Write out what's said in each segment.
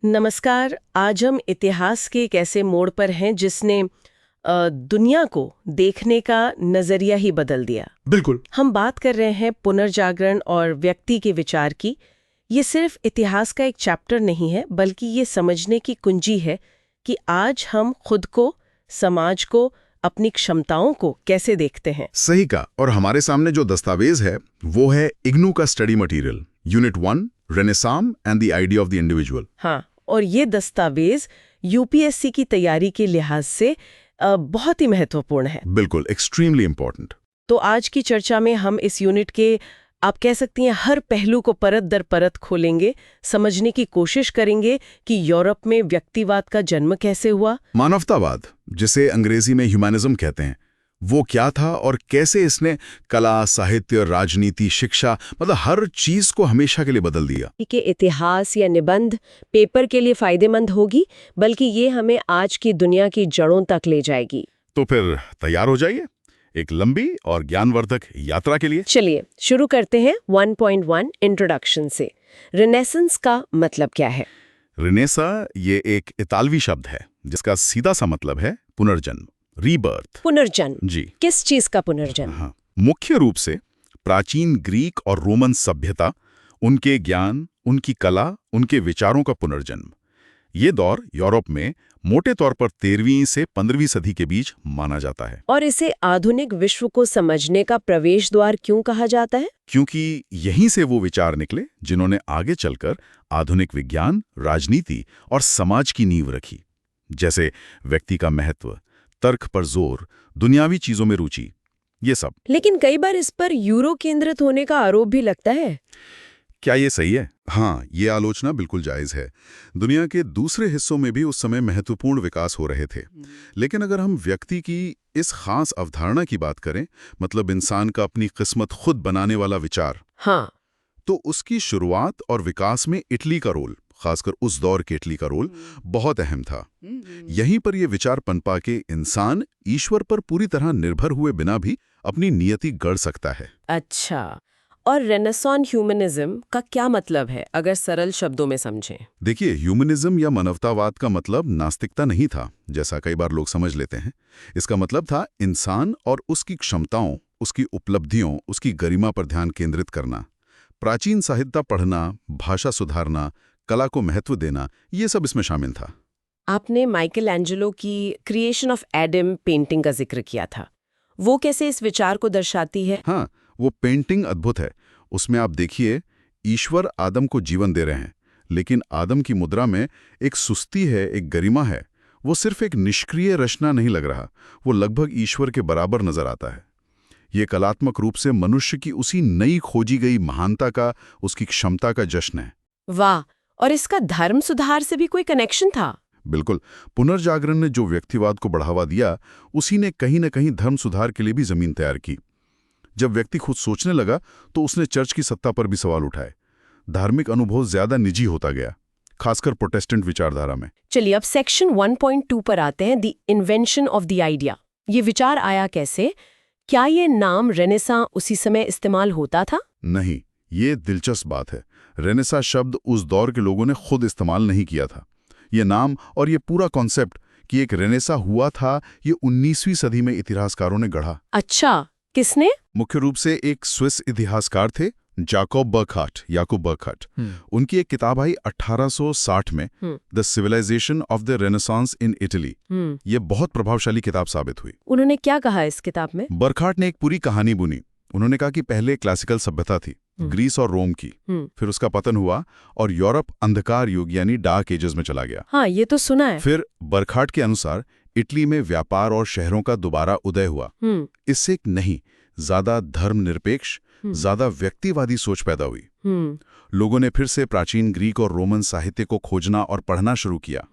नमस्कार। आज हम इतिहास के एक ऐसे मोड़ पर हैं जिसने दुनिया को देखने का नजरिया ही बदल दिया। बिल्कुल। हम बात कर रहे हैं पुनर्जागरण और व्यक्ति के विचार की। ये सिर्फ इतिहास का एक चैप्टर नहीं है, बल्कि ये समझने की कुंजी है कि आज हम खुद को, समाज को, अपनी क्षमताओं को कैसे देखते हैं। सही का। और हमारे सामने जो दस्तावेज है वो है इग्नू का study material, unit 1, renaissance and the idea of the individual. हाँ, और ये दस्तावेज यूपीएससी की तैयारी के लिहाज से बहुत ही महत्वपूर्ण है। बिल्कुल, एक्सट्रीमली इंपॉर्टेंट। तो आज की चर्चा में हम इस यूनिट के, आप कह सकती हैं, हर पहलू को परत दर परत खोलेंगे, समझने की कोशिश करेंगे कि यूरोप में व्यक्तिवाद का जन्म कैसे हुआ। मानवतावाद, जिसे अंग्रेजी में ह्यूमैनिज्म कहते हैं, वो क्या था और कैसे इसने कला, साहित्य, राजनीति, शिक्षा, मतलब हर चीज को हमेशा के लिए बदल दिया। कि इतिहास या निबंध पेपर के लिए फायदेमंद होगी, बल्कि ये हमें आज की दुनिया की जड़ों तक ले जाएगी। तो फिर तैयार हो जाइए एक लंबी और ज्ञानवर्धक यात्रा के लिए। चलिए शुरू करते हैं 1.1 इंट्रोडक्शन से। रिनेसेंस का मतलब क्या है? रिनेसा ये एक इतालवी शब्द है जिसका सीधा सा मतलब है पुनर्जन्म, रीबर्थ। पुनर्जन्म? जी किस चीज का पुनर्जन्म? हाँ, मुख्य रूप से प्राचीन ग्रीक और रोमन सभ्यता, उनके ज्ञान, उनकी कला, उनके विचारों का पुनर्जन्म। ये दौर यूरोप में मोटे तौर पर 13वीं से 15वीं सदी के बीच माना जाता है। और इसे आधुनिक विश्व को समझने का प्रवेश द्वार क्यों कहा जाता है? क्योंकि यहीं से वो विचार निकले जिन्होंने आगे चलकर आधुनिक विज्ञान, राजनीति और समाज की नींव रखी, जैसे व्यक्ति का महत्व, तर्क पर जोर, दुनियावी चीजों में रुचि, ये सब। लेकिन कई बार इस पर यूरो केंद्रित होने का आरोप भी लगता है। क्या ये सही है? हाँ, ये आलोचना बिल्कुल जायज है। दुनिया के दूसरे हिस्सों में भी उस समय महत्वपूर्ण विकास हो रहे थे। लेकिन अगर हम व्यक्ति की इस खास अवधारणा की बात करें, मतलब इंसान का अपनी किस्मत खुद बनाने वाला विचार, हाँ, तो उसकी शुरुआत और विकास में इटली का रोल, खासकर उस दौर के इटली का रोल, बहुत अहम था। यहीं पर यह विचार पनपा के इंसान ईश्वर पर पूरी तरह निर्भर हुए बिना भी अपनी नियति गढ़ सकता है। अच्छा। और रेनेसां ह्यूमनिज्म का क्या मतलब है, अगर सरल शब्दों में समझें? देखिए, ह्यूमनिज्म या मानवतावाद का मतलब नास्तिकता नहीं था, जैसा कई बार लोग समझ लेते हैं। इसका मतलब था इंसान और उसकी क्षमताओं, उसकी उपलब्धियों, उसकी गरिमा पर ध्यान केंद्रित करना। प्राचीन साहित्य पढ़ना, भाषा सुधारना, कला को महत्व देना, ये सब इसमें शामिल था। आपने माइकल एंजेलो की क्रिएशन ऑफ एडम पेंटिंग का जिक्र किया था। वो कैसे इस विचार को दर्शाती है? हाँ, वो पेंटिंग अद्भुत है। उसमें आप देखिए, ईश्वर आदम को जीवन दे रहे हैं, लेकिन आदम की मुद्रा में एक सुस्ती है, एक गरिमा है। वो सिर्फ एक निष्क्रिय रचना नहीं लग रहा, वो लगभग ईश्वर के बराबर नजर आता है। ये कलात्मक रूप से मनुष्य की उसी नई खोजी गई महानता का, उसकी क्षमता का जश्न है। वाह! और इसका धर्म सुधार से भी कोई कनेक्शन था? बिल्कुल। पुनर्जागरण ने जो व्यक्तिवाद को बढ़ावा दिया, उसी ने कहीं न कहीं धर्म सुधार के लिए भी जमीन तैयार की। जब व्यक्ति खुद सोचने लगा तो उसने चर्च की सत्ता पर भी सवाल उठाए। धार्मिक अनुभव ज्यादा निजी होता गया, खासकर प्रोटेस्टेंट विचारधारा में। चलिए अब सेक्शन 1.2 पर आते हैं, the invention of the idea. ये विचार आया कैसे? क्या ये नाम रेनेसां उसी समय इस्तेमाल होता था? नहीं, ये दिलचस्प बात है। रेनेसां शब्द उस दौर के लोगों ने खुद इस्तेमाल नहीं किया था। ये नाम और ये पूरा कॉन्सेप्ट कि एक रेनेसां हुआ था, ये 19वीं सदी में इतिहासकारों ने गढ़ा। अच्छा, किसने? मुख्य रूप से एक स्विस इतिहासकार थे, याकूब बर्कहार्ट। उनकी एक किताब आई 1860 में, the civilisation of the Renaissance in Italy. ये बहुत प्रभावशाली किताब साबित हुई। उन्होंने क्या कहा इस किताब में? बर्कहार्ट ने एक पूरी कहानी बुनी। उन्होंने कहा कि पहले क्लासिकल सभ्यता थी, ग्रीस और रोम की, फिर उसका पतन हुआ और यूरोप अंधकार युग यानी डार्क एजेस में चला गया। हाँ, ये तो सुना है। फिर बर्कहार्ट के अनुसार इटली में व्यापार और शहरों का दोबारा उदय हुआ। इससे एक नहीं, ज्यादा धर्मनिरपेक्ष, ज्यादा व्यक्तिवादी सोच पैदा हुई। लोगों ने फिर से प्राचीन ग्रीक और रोमन साहित्य को खोजना और पढ़ना शुरू किया।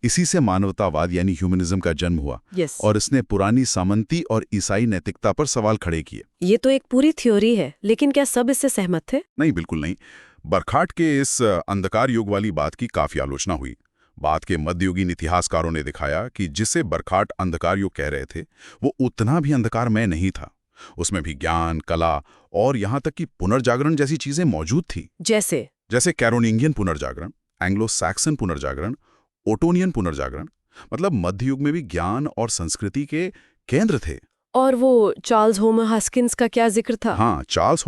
इसी से मानवतावाद यानी ह्यूमनिज्म का जन्म हुआ। और इसने पुरानी सामंती और ईसाई नैतिकता पर सवाल खड़े किए। ये तो एक पूरी थ्योरी है, लेकिन क्या सब इससे सहमत थे? नहीं, बिल्कुल नहीं। बर्कहार्ट के इस अंधकार युग वाली बात की काफी आलोचना हुई। बाद के मध्ययुगीन इतिहासकारों ने दिखाया कि जिसे बर्कहार्ट अंधकार युग कह रहे थे, वो उतना भी अंधकारमय नहीं था। उसमें भी ज्ञान, कला और यहाँ तक कि पुनर्जागरण जैसी चीजें मौजूद थी। जैसे कैरोलिंगियन पुनर्जागरण, एंग्लो सैक्सन पुनर्जागरण, ओटोनियन पुनर्जागरण, मतलब मध्य युग में भी ज्ञान और संस्कृति के केंद्र थे। और वो चार्ल्स होमर हास्किंस का क्या जिक्र था? हाँ, चार्ल्स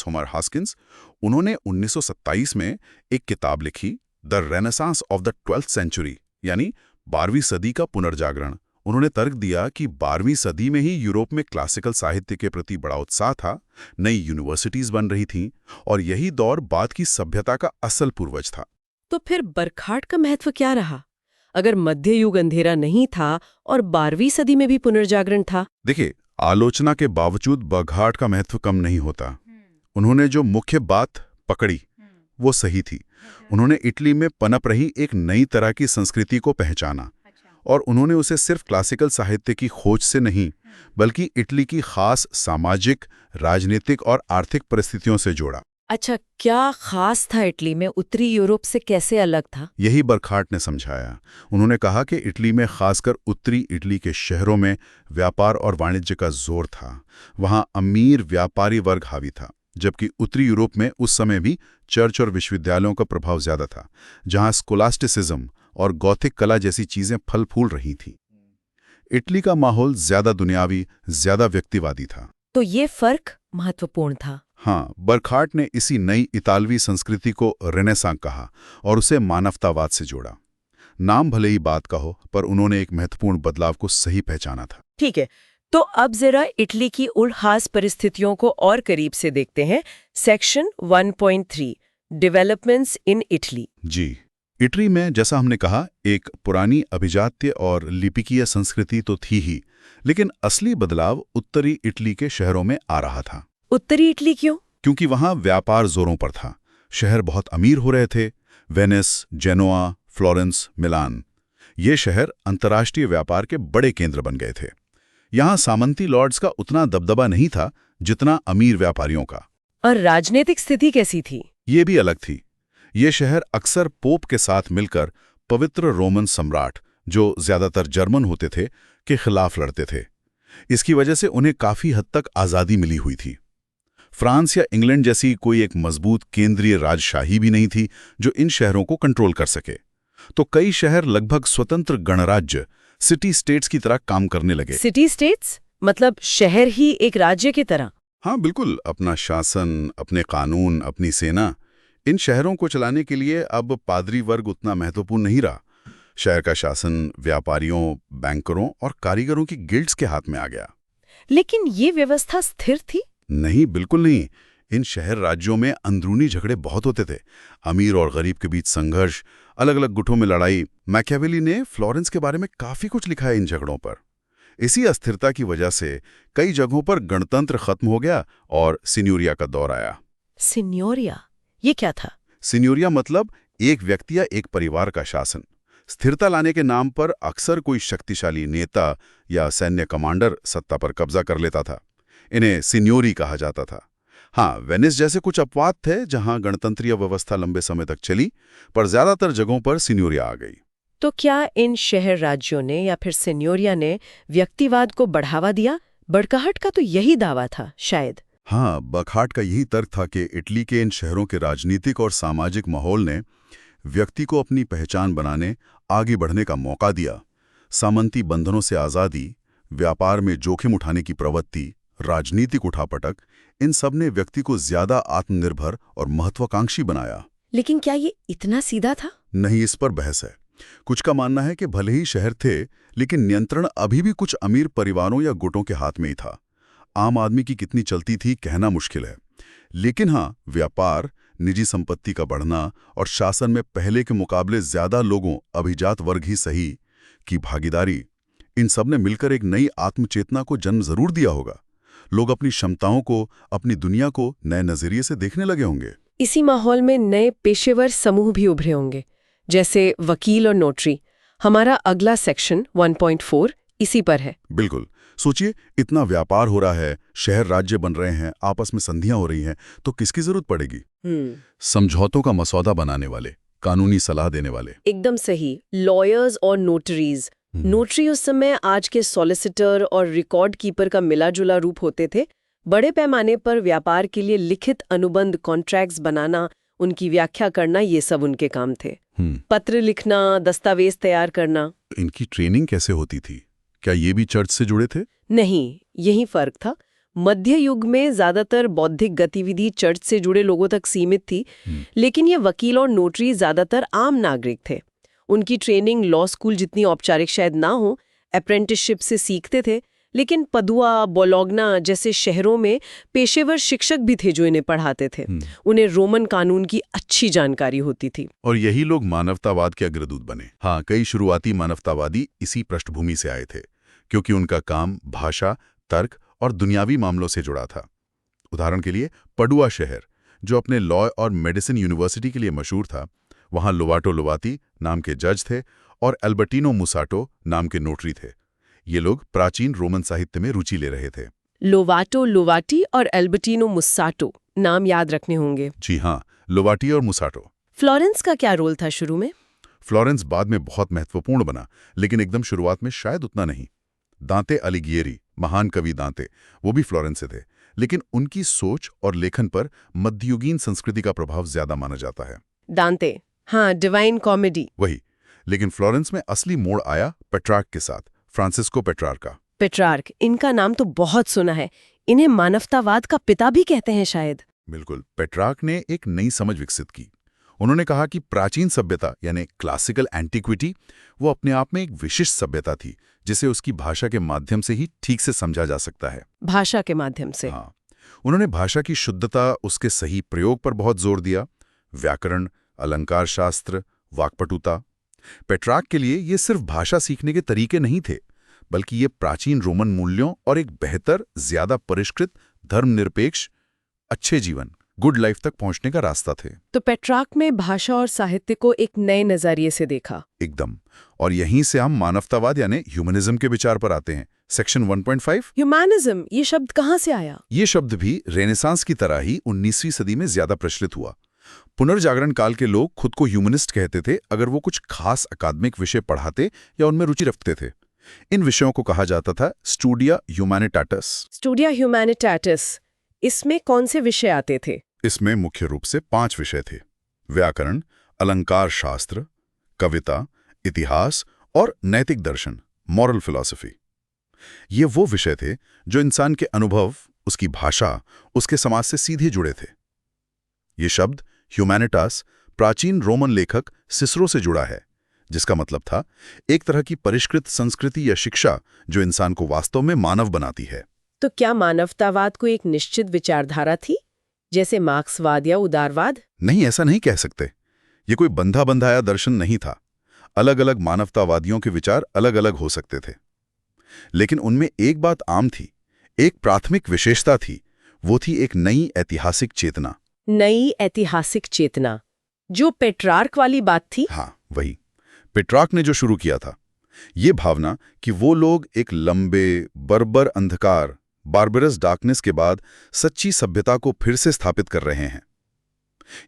होमर हास्किंस, उन्होंने 1927 में एक किताब लिखी, the Renaissance of the 12th century, यानी 12वीं सदी का पुनर्जागरण। उन्होंने तर्क दिया कि 12वीं सदी में ही यूरोप में क्लासिकल साहित्य के प्रति बड़ा उत्साह था, नई यूनिवर्सिटीज बन रही थीं, और यही दौर बाद की सभ्यता का असल पूर्वज था। तो फिर बरखाट का महत्व क्या रहा, अगर मध्य युग अंधेरा नहीं था और 12वीं सदी में भी पुनर्जागरण था? देखिए, आलोचना के बावजूद बरखाट का महत्व कम नहीं होता। उन्होंने जो मुख्य बात पकड़ी वो सही थी। उन्होंने इटली में पनप रही एक नई तरह की संस्कृति को पहचाना, और उन्होंने उसे सिर्फ क्लासिकल साहित्य की खोज से नहीं, बल्कि इटली की खास सामाजिक, राजनीतिक और आर्थिक परिस्थितियों से जोड़ा। अच्छा, क्या खास था इटली में, उत्तरी यूरोप से कैसे अलग था? यही बरखाट ने समझाया। उन्होंने कहा कि इटली में, खासकर उत्तरी इटली के शहरों में, व्यापार और वाणिज्य का जोर था। वहां अमीर व्यापारी वर्ग हावी था, जबकि उत्तरी यूरोप में उस समय भी चर्च और विश्वविद्यालयों का प्रभाव ज्यादा था, जहां स्कोलास्टिसिज्म और गॉथिक कला जैसी चीजें फल फूल रही थीं। इटली का माहौल ज्यादा दुनियावी, ज्यादा व्यक्तिवादी था। तो ये फर्क महत्वपूर्ण था। हाँ, बरखाट ने इसी नई इतालवी संस्कृति को रेनेसां कहा और उसे मानवतावाद से जोड़ा। नाम भले ही बात का हो, पर उन्होंने एक महत्वपूर्ण बदलाव को सही पहचाना था। ठीक है, तो अब जरा इटली की उन खास परिस्थितियों को और करीब से देखते हैं। Section 1.3, developments in Italy. जी, इटली में, जैसा हमने कहा, एक पुरानी अभिजात्य और लिपिकीय संस्कृति तो थी ही, लेकिन असली बदलाव उत्तरी इटली के शहरों में आ रहा था। उत्तरी इटली क्यों? क्योंकि वहां व्यापार जोरों पर था। शहर बहुत अमीर हो रहे थे। वेनिस, जेनोआ, फ्लोरेंस, मिलान, ये शहर अंतर्राष्ट्रीय व्यापार के बड़े केंद्र बन गए थे। यहां सामंती लॉर्ड्स का उतना दबदबा नहीं था जितना अमीर व्यापारियों का। और राजनीतिक स्थिति कैसी थी? ये भी अलग थी। ये शहर अक्सर पोप के साथ मिलकर पवित्र रोमन सम्राट, जो ज्यादातर जर्मन होते थे, के खिलाफ लड़ते थे। इसकी वजह से उन्हें काफी हद तक आजादी मिली हुई थी। फ्रांस या इंग्लैंड जैसी कोई एक मजबूत केंद्रीय राजशाही भी नहीं थी जो इन शहरों को कंट्रोल कर सके। तो कई शहर लगभग स्वतंत्र गणराज्य, सिटी स्टेट्स की तरह काम करने लगे। सिटी स्टेट्स मतलब शहर ही एक राज्य की तरह? हाँ बिल्कुल, अपना शासन, अपने कानून, अपनी सेना। इन शहरों को चलाने के लिए अब पादरी वर्ग उतना महत्वपूर्ण नहीं रहा। शहर का शासन व्यापारियों, बैंकरों और कारीगरों की गिल्ड्स के हाथ में आ गया। लेकिन ये व्यवस्था स्थिर थी? नहीं, बिल्कुल नहीं। इन शहर राज्यों में अंदरूनी झगड़े बहुत होते थे। अमीर और गरीब के बीच संघर्ष, अलग अलग गुटों में लड़ाई। मैकियावेली ने फ्लोरेंस के बारे में काफी कुछ लिखा है इन झगड़ों पर। इसी अस्थिरता की वजह से कई जगहों पर गणतंत्र खत्म हो गया और सिन्योरिया का दौर आया। सिन्योरिया, ये क्या था? सिन्योरिया मतलब एक व्यक्ति या एक परिवार का शासन। स्थिरता लाने के नाम पर अक्सर कोई शक्तिशाली नेता या सैन्य कमांडर सत्ता पर कब्जा कर लेता था। इन्हें सिन्योरी कहा जाता था। हाँ, वेनिस जैसे कुछ अपवाद थे जहां गणतंत्रीय व्यवस्था लंबे समय तक चली, पर ज्यादातर जगहों पर सिन्योरिया आ गई। तो क्या इन शहर राज्यों ने या फिर सिन्योरिया ने व्यक्तिवाद को बढ़ावा दिया? बरखाट का तो यही दावा था शायद। हाँ, बरखाट का यही तर्क था कि इटली के इन शहरों के राजनीतिक और सामाजिक माहौल ने व्यक्ति को अपनी पहचान बनाने, आगे बढ़ने का मौका दिया। सामंती बंधनों से आज़ादी, व्यापार में जोखिम उठाने की प्रवृत्ति, राजनीतिक उठापटक, इन सब ने व्यक्ति को ज्यादा आत्मनिर्भर और महत्वाकांक्षी बनाया। लेकिन क्या ये इतना सीधा था? नहीं, इस पर बहस है। कुछ का मानना है कि भले ही शहर थे, लेकिन नियंत्रण अभी भी कुछ अमीर परिवारों या गुटों के हाथ में ही था। आम आदमी की कितनी चलती थी कहना मुश्किल है। लेकिन हाँ, व्यापार, निजी संपत्ति का बढ़ना और शासन में पहले के मुकाबले ज्यादा लोगों, अभिजात वर्ग ही सही, की भागीदारी, इन सब ने मिलकर एक नई आत्मचेतना को जन्म जरूर दिया होगा। लोग अपनी क्षमताओं को, अपनी दुनिया को नए नजरिए से देखने लगे होंगे। इसी माहौल में नए पेशेवर समूह भी उभरे होंगे, जैसे वकील और नोटरी। हमारा अगला सेक्शन 1.4 इसी पर है। बिल्कुल। सोचिए, इतना व्यापार हो रहा है, शहर राज्य बन रहे हैं, आपस में संधियां हो रही हैं, तो किसकी जरूरत पड़ेगी? समझौतों का मसौदा बनाने वाले, कानूनी सलाह देने वाले। एकदम सही, लॉयर्स और नोटरीज। नोटरी उस समय आज के सॉलिसिटर और रिकॉर्ड कीपर का मिलाजुला रूप होते थे। बड़े पैमाने पर व्यापार के लिए लिखित अनुबंध, कॉन्ट्रैक्ट्स बनाना उनकी व्याख्या करना, ये सब उनके काम थे। पत्र लिखना, दस्तावेज तैयार करना। इनकी ट्रेनिंग कैसे होती थी? क्या ये भी चर्च से जुड़े थे? नहीं, यही फर्क था। मध्य युग में ज्यादातर बौद्धिक गतिविधि चर्च से जुड़े लोगों तक सीमित थी, लेकिन ये वकील और नोटरी ज्यादातर आम नागरिक थे। उनकी ट्रेनिंग लॉ स्कूल जितनी औपचारिक शायद ना हो, अप्रेंटिसशिप से सीखते थे, लेकिन पदुआ, बोलोग्ना जैसे शहरों में पेशेवर शिक्षक भी थे जो इन्हें पढ़ाते थे। उन्हें रोमन कानून की अच्छी जानकारी होती थी। और यही लोग मानवतावाद के अग्रदूत बने। हाँ, कई शुरुआती मानवतावादी इसी पृष्ठभूमि से आए थे, क्योंकि उनका काम भाषा, तर्क और दुनियावी मामलों से जुड़ा था। उदाहरण के लिए पडुआ शहर, जो अपने लॉ और मेडिसिन यूनिवर्सिटी के लिए मशहूर था, वहाँ लोवाटो लोवाती नाम के जज थे और एल्बर्टिनो मुसाटो नाम के नोटरी थे। ये लोग प्राचीन रोमन साहित्य में रुचि ले रहे थे। लोवाटो लोवाटी और एल्बर्टिनो मुसाटो नाम याद रखने होंगे। जी हाँ, लोवाटी और मुसाटो। फ्लोरेंस का क्या रोल था शुरू में? फ्लोरेंस बाद में बहुत महत्वपूर्ण बना, लेकिन एकदम शुरुआत में शायद उतना नहीं। दांते अलिगिएरी, महान कवि दांते, वो भी फ्लोरेंस से थे, लेकिन उनकी सोच और लेखन पर मध्ययुगीन संस्कृति का प्रभाव ज्यादा माना जाता है। दांते, हाँ, डिवाइन कॉमेडी। वही, लेकिन फ्लोरेंस में असली मोड़ आया पेट्रार्क के साथ, फ्रांसिस्को पेट्रार्का। पेट्रार्क, इनका नाम तो बहुत सुना है। इन्हें मानवतावाद का पिता भी कहते हैं शायद। बिल्कुल, पेट्रार्क ने एक नई समझ विकसित की। उन्होंने कहा कि प्राचीन सभ्यता यानी क्लासिकल एंटीक्विटी वो अपने आप में एक विशिष्ट सभ्यता थी, जिसे उसकी भाषा के माध्यम से ही ठीक से समझा जा सकता है। भाषा के माध्यम से? हाँ, उन्होंने भाषा की शुद्धता, उसके सही प्रयोग पर बहुत जोर दिया। व्याकरण, अलंकार शास्त्र, वाक्पटुता। पेट्रार्क के लिए ये सिर्फ भाषा सीखने के तरीके नहीं थे, बल्कि ये प्राचीन रोमन मूल्यों और एक बेहतर, ज्यादा परिष्कृत, धर्मनिरपेक्ष, अच्छे जीवन, गुड लाइफ तक पहुंचने का रास्ता थे। तो पेट्रार्क में भाषा और साहित्य को एक नए नजरिए से देखा। एकदम। और यहीं से हम मानवतावाद यानी ह्यूमनिज्म के विचार पर आते हैं। सेक्शन 1.5। ह्यूमनिज्म, ये शब्द कहाँ से आया? ये शब्द भी रेनेसांस की तरह ही 19वीं सदी में ज्यादा प्रचलित हुआ। पुनर्जागरण काल के लोग खुद को ह्यूमनिस्ट कहते थे अगर वो कुछ खास अकादमिक विषय पढ़ाते या उनमें रुचि रखते थे। इन विषयों को कहा जाता था स्टूडिया ह्यूमैनिटाटिस। स्टूडिया ह्यूमैनिटाटिस, इसमें कौन से विषय आते थे? इसमें मुख्य रूप से 5 विषय थे: व्याकरण, अलंकार शास्त्र, कविता, इतिहास और नैतिक दर्शन, मॉरल फिलॉसफी। ये वो विषय थे जो इंसान के अनुभव, उसकी भाषा, उसके समाज से सीधे जुड़े थे। ये शब्द ह्यूमैनिटास प्राचीन रोमन लेखक सिसरो से जुड़ा है, जिसका मतलब था एक तरह की परिष्कृत संस्कृति या शिक्षा जो इंसान को वास्तव में मानव बनाती है। तो क्या मानवतावाद को एक निश्चित विचारधारा थी, जैसे मार्क्सवाद या उदारवाद? नहीं, ऐसा नहीं कह सकते। ये कोई बंधा बंधाया दर्शन नहीं था। अलग अलग मानवतावादियों के विचार अलग अलग हो सकते थे, लेकिन उनमें एक बात आम थी, एक प्राथमिक विशेषता थी। वो थी एक नई ऐतिहासिक चेतना। नई ऐतिहासिक चेतना, जो पेट्रार्क वाली बात थी? हाँ, वही पेट्रार्क ने जो शुरू किया था। ये भावना कि वो लोग एक लंबे, बर्बर अंधकार, बार्बरस डार्कनेस के बाद सच्ची सभ्यता को फिर से स्थापित कर रहे हैं।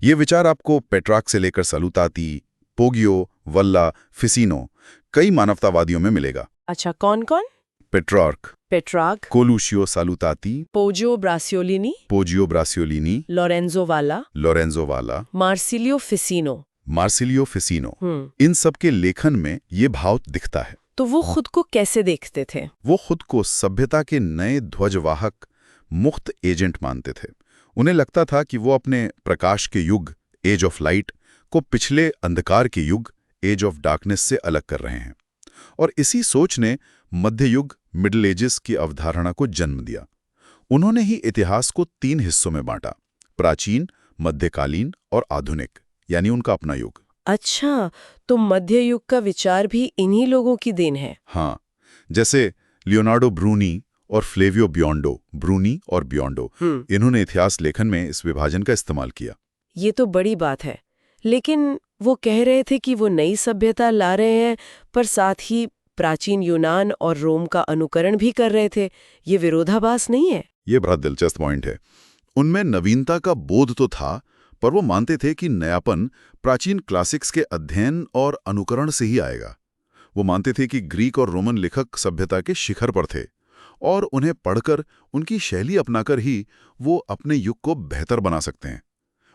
ये विचार आपको पेट्रार्क से लेकर सलूताती, पोगियो, वल्ला, फिसिनो, कई मानवतावादियों में मिलेगा। अच्छा, कौन कौन? पेट्रार्क, कोलूशियो सालूताती, पोजियो ब्रासियोलिनी, लोरेंजो वाला, मार्सिलियो फिसिनो। इन सब के लेखन में ये भाव दिखता है। तो वो खुद को कैसे देखते थे? वो खुद को सभ्यता के नए ध्वजवाहक, मुक्त एजेंट मानते थे। उन्हें लगता था कि वो अपने प्रकाश के युग, एज ऑफ लाइट, को पिछले अंधकार के युग, एज ऑफ डार्कनेस से अलग कर रहे हैं। और इसी सोच ने मध्य युग, मिडिल एजेस की अवधारणा को जन्म दिया। उन्होंने ही इतिहास को 3 हिस्सों में बांटा: प्राचीन, मध्यकालीन और आधुनिक, यानी उनका अपना युग। अच्छा, तो मध्य युग का विचार भी इन्हीं लोगों की देन है? हाँ, जैसे लियोनार्डो ब्रूनी और फ्लेवियो बियोंडो, ब्रूनी और बियोंडो, इन्होंने इतिहास लेखन में इस विभाजन का इस्तेमाल किया। ये तो बड़ी बात है, लेकिन वो कह रहे थे कि वो नई सभ्यता ला रहे हैं, पर साथ ही प्राचीन यूनान और रोम का अनुकरण भी कर रहे थे। ये विरोधाभास नहीं है? ये बड़ा दिलचस्प पॉइंट है। उनमें नवीनता का बोध तो था, पर वो मानते थे कि नयापन प्राचीन क्लासिक्स के अध्ययन और अनुकरण से ही आएगा। वो मानते थे कि ग्रीक और रोमन लेखक सभ्यता के शिखर पर थे, और उन्हें पढ़कर, उनकी शैली अपनाकर ही वो अपने युग को बेहतर बना सकते हैं।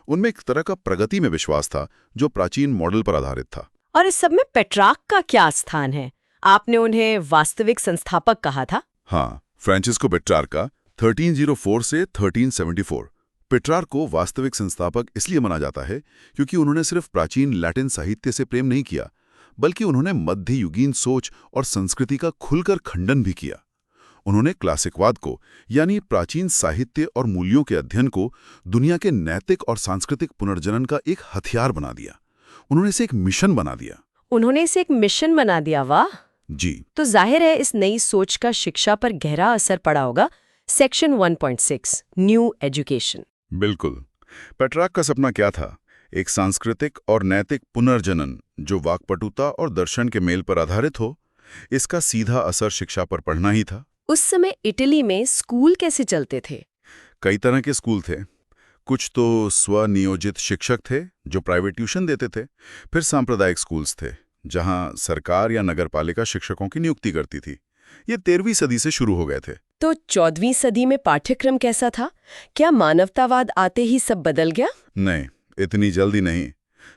उनमें एक तरह का प्रगति में विश्वास था जो प्राचीन मॉडल पर आधारित था। और इस सब में पेट्रार्क का क्या स्थान है? आपने उन्हें वास्तविक संस्थापक कहा था। हाँ, फ्रांसिस्को पेट्रार्का 1304 से 1374। पेट्रार्क को वास्तविक संस्थापक इसलिए माना जाता है क्योंकि उन्होंने सिर्फ प्राचीन लैटिन साहित्य से प्रेम नहीं किया, बल्कि उन्होंने मध्ययुगीन सोच और संस्कृति का खुलकर खंडन भी किया। उन्होंने क्लासिकवाद को, यानी प्राचीन साहित्य और मूल्यों के अध्ययन को, दुनिया के नैतिक और सांस्कृतिक पुनर्जनन का एक हथियार बना दिया। उन्होंने इसे एक मिशन बना दिया। उन्होंने इसे एक मिशन बना दिया, वाह। जी। तो जाहिर है इस नई सोच का शिक्षा पर गहरा असर पड़ा होगा। Section 1.6 new education. बिल्कुल। पेट्रार्क का सपना क्या था? एक सांस्कृतिक और नैतिक पुनर्जनन जो वाक्पटुता और दर्शन के मेल पर आधारित हो। इसका सीधा असर शिक्षा पर पड़ना ही था। उस समय इटली में स्कूल कैसे चलते थे? कई तरह के स्कूल थे। कुछ तो स्वनियोजित शिक्षक थे जो प्राइवेट ट्यूशन देते थे। फिर सांप्रदायिक स्कूल्स थे जहां सरकार या नगरपालिका शिक्षकों की नियुक्ति करती थी। ये 13वीं सदी से शुरू हो गए थे। तो 14वीं सदी में पाठ्यक्रम कैसा था? क्या मानवतावाद आते ही सब बदल गया? नहीं, इतनी जल्दी नहीं।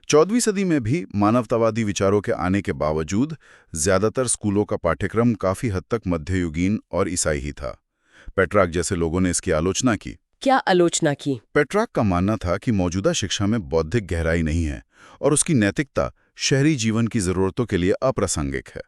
14वीं सदी में भी मानवतावादी विचारों के आने के बावजूद ज्यादातर स्कूलों का पाठ्यक्रम काफी हद तक मध्ययुगीन और ईसाई ही था। पेट्रार्क जैसे लोगों ने इसकी आलोचना की। क्या आलोचना की? पेट्रार्क का मानना था कि मौजूदा शिक्षा में बौद्धिक गहराई नहीं है और उसकी नैतिकता शहरी जीवन की जरूरतों के लिए अप्रासंगिक है।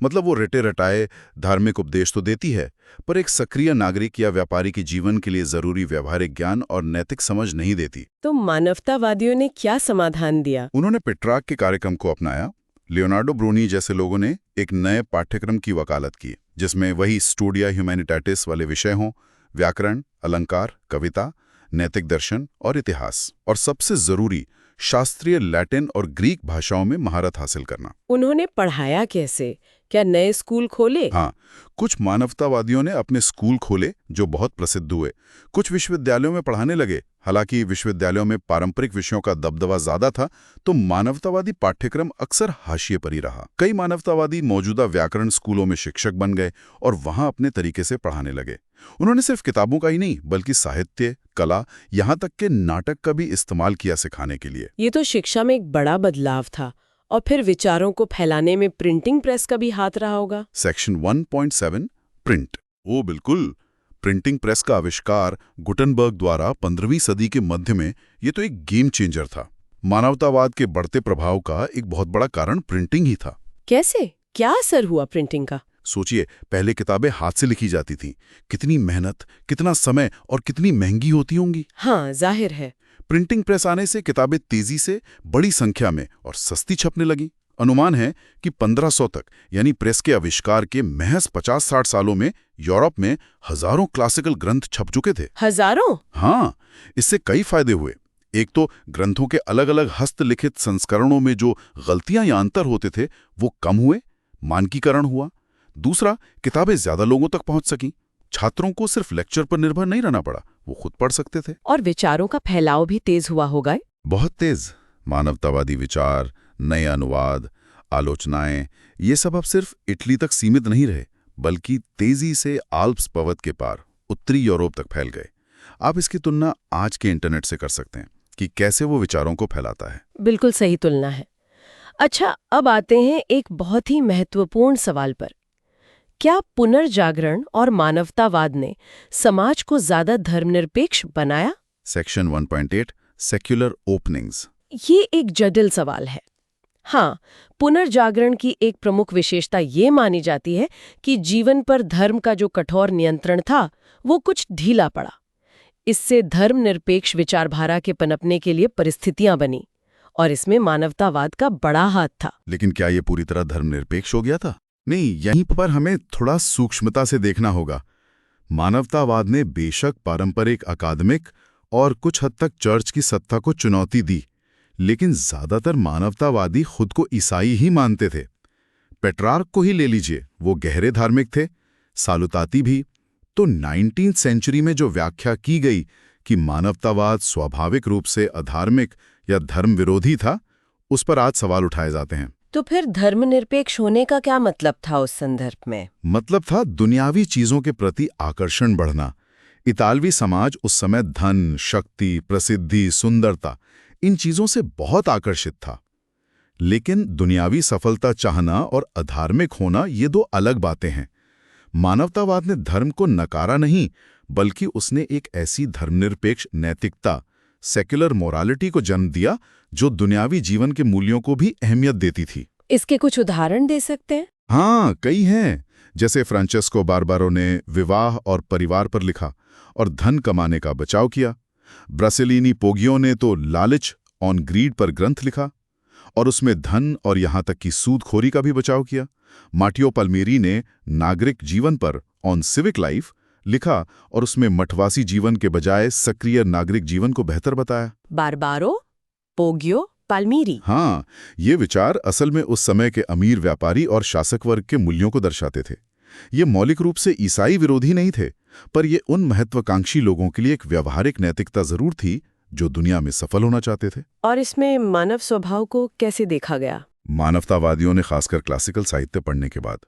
मतलब वो रटे रटाए धार्मिक उपदेश तो देती है, पर एक सक्रिय नागरिक या व्यापारी के जीवन के लिए जरूरी व्यवहारिक ज्ञान और नैतिक समझ नहीं देती। तो मानवतावादियों ने क्या समाधान दिया? उन्होंने पेट्रार्क के कार्यक्रम को अपनाया। लियोनार्डो ब्रूनी जैसे लोगों ने एक नए पाठ्यक्रम की वकालत की, जिसमें वही स्टूडिया ह्यूमैनिटाटिस वाले विषय हों, व्याकरण, अलंकार, कविता, नैतिक दर्शन और इतिहास, और सबसे जरूरी शास्त्रीय लैटिन और ग्रीक भाषाओं में महारत हासिल करना। उन्होंने पढ़ाया कैसे? क्या नए स्कूल खोले? हाँ, कुछ मानवतावादियों ने अपने स्कूल खोले जो बहुत प्रसिद्ध हुए। कुछ विश्वविद्यालयों में पढ़ाने लगे। हालांकि विश्वविद्यालयों में पारंपरिक विषयों का दबदबा ज्यादा था, तो मानवतावादी पाठ्यक्रम अक्सर हाशिए पर ही रहा। कई मानवतावादी मौजूदा व्याकरण स्कूलों में शिक्षक बन गए और वहां अपने तरीके से पढ़ाने लगे। उन्होंने सिर्फ किताबों का ही नहीं, बल्कि साहित्य, कला, यहाँ तक के नाटक का भी इस्तेमाल किया सिखाने के लिए। ये तो शिक्षा में एक बड़ा बदलाव था। और फिर विचारों को फैलाने में प्रिंटिंग प्रेस का भी हाथ रहा होगा। Section 1.7 print. ओ बिल्कुल, प्रिंटिंग प्रेस का आविष्कार गुटनबर्ग द्वारा 15वीं सदी के मध्य में ये तो एक गेम चेंजर था। मानवतावाद के बढ़ते प्रभाव का एक बहुत बड़ा कारण प्रिंटिंग ही था। कैसे? क्या असर हुआ प्रिंटिंग का? सोचिए, पहले किताबें हाथ से लिखी जाती थीं। कितनी मेहनत, कितना समय और कितनी महंगी होती होंगी। हाँ, जाहिर है। प्रिंटिंग प्रेस आने से किताबें तेजी से, बड़ी संख्या में और सस्ती छपने लगी। अनुमान है कि 1500 तक, यानी प्रेस के आविष्कार के महज 50-60 सालों में यूरोप में हजारों क्लासिकल ग्रंथ छप चुके थे। हजारों? हाँ, इससे कई फायदे हुए। एक तो ग्रंथों के अलग अलग हस्तलिखित संस्करणों में जो गलतियां या अंतर होते थे वो कम हुए, मानकीकरण हुआ। दूसरा, किताबें ज्यादा लोगों तक पहुंच सकीं। छात्रों को सिर्फ लेक्चर पर निर्भर नहीं रहना पड़ा, वो खुद पढ़ सकते थे। और विचारों का फैलाव भी तेज हुआ होगा। बहुत तेज। मानवतावादी विचार, नए अनुवाद, आलोचनाएं, ये सब अब सिर्फ इटली तक सीमित नहीं रहे, बल्कि तेजी से आल्प्स पर्वत के पार उत्तरी यूरोप तक फैल गए। आप इसकी तुलना आज के इंटरनेट से कर सकते हैं कि कैसे वो विचारों को फैलाता है। बिल्कुल सही तुलना है। अच्छा, अब आते हैं एक बहुत ही महत्वपूर्ण सवाल पर। क्या पुनर्जागरण और मानवतावाद ने समाज को ज्यादा धर्मनिरपेक्ष बनाया? Section 1.8 secular openings. ये एक जटिल सवाल है। हाँ, पुनर्जागरण की एक प्रमुख विशेषता ये मानी जाती है कि जीवन पर धर्म का जो कठोर नियंत्रण था वो कुछ ढीला पड़ा। इससे धर्मनिरपेक्ष विचारधारा के पनपने के लिए परिस्थितियां बनी और इसमें मानवतावाद का बड़ा हाथ था। लेकिन क्या ये पूरी तरह धर्मनिरपेक्ष हो गया था? नहीं, यहीं पर हमें थोड़ा सूक्ष्मता से देखना होगा। मानवतावाद ने बेशक पारंपरिक अकादमिक और कुछ हद तक चर्च की सत्ता को चुनौती दी, लेकिन ज्यादातर मानवतावादी खुद को ईसाई ही मानते थे। पेट्रार्क को ही ले लीजिए, वो गहरे धार्मिक थे, सालुताती भी। तो 19वीं सेंचुरी में जो व्याख्या की गई कि मानवतावाद स्वाभाविक रूप से अधार्मिक या धर्म विरोधी था, उस पर आज सवाल उठाए जाते हैं। तो फिर धर्मनिरपेक्ष होने का क्या मतलब था उस संदर्भ में? मतलब था दुनियावी चीजों के प्रति आकर्षण बढ़ना। इतालवी समाज उस समय धन, शक्ति, प्रसिद्धि, सुंदरता, इन चीजों से बहुत आकर्षित था। लेकिन दुनियावी सफलता चाहना और अधार्मिक होना ये दो अलग बातें हैं। मानवतावाद ने धर्म को नकारा नहीं, बल्कि उसने एक ऐसी धर्मनिरपेक्ष नैतिकता, सेक्युलर मोरालिटी को जन्म दिया जो दुनियावी जीवन के मूल्यों को भी अहमियत देती थी। इसके कुछ उदाहरण दे सकते हैं? हाँ, कई हैं। जैसे फ्रांचेस्को बारबारो ने विवाह और परिवार पर लिखा और धन कमाने का बचाव किया। ब्रासिलिनी पोगियो ने तो लालच ऑन ग्रीड पर ग्रंथ लिखा और उसमें धन और यहां तक कि सूदखोरी का भी बचाव किया। माटियो पल्मेरी ने नागरिक जीवन पर ऑन सिविक लाइफ लिखा और उसमें मठवासी जीवन के बजाय सक्रिय नागरिक जीवन को बेहतर बताया। बारबारो, पोगियो, पाल्मीरी। हाँ, ये विचार असल में उस समय के अमीर व्यापारी और शासक वर्ग के मूल्यों को दर्शाते थे। ये मौलिक रूप से ईसाई विरोधी नहीं थे, पर ये उन महत्वाकांक्षी लोगों के लिए एक व्यवहारिक नैतिकता जरूर थी जो दुनिया में सफल होना चाहते थे। और इसमें मानव स्वभाव को कैसे देखा गया? मानवतावादियों ने खासकर क्लासिकल साहित्य पढ़ने के बाद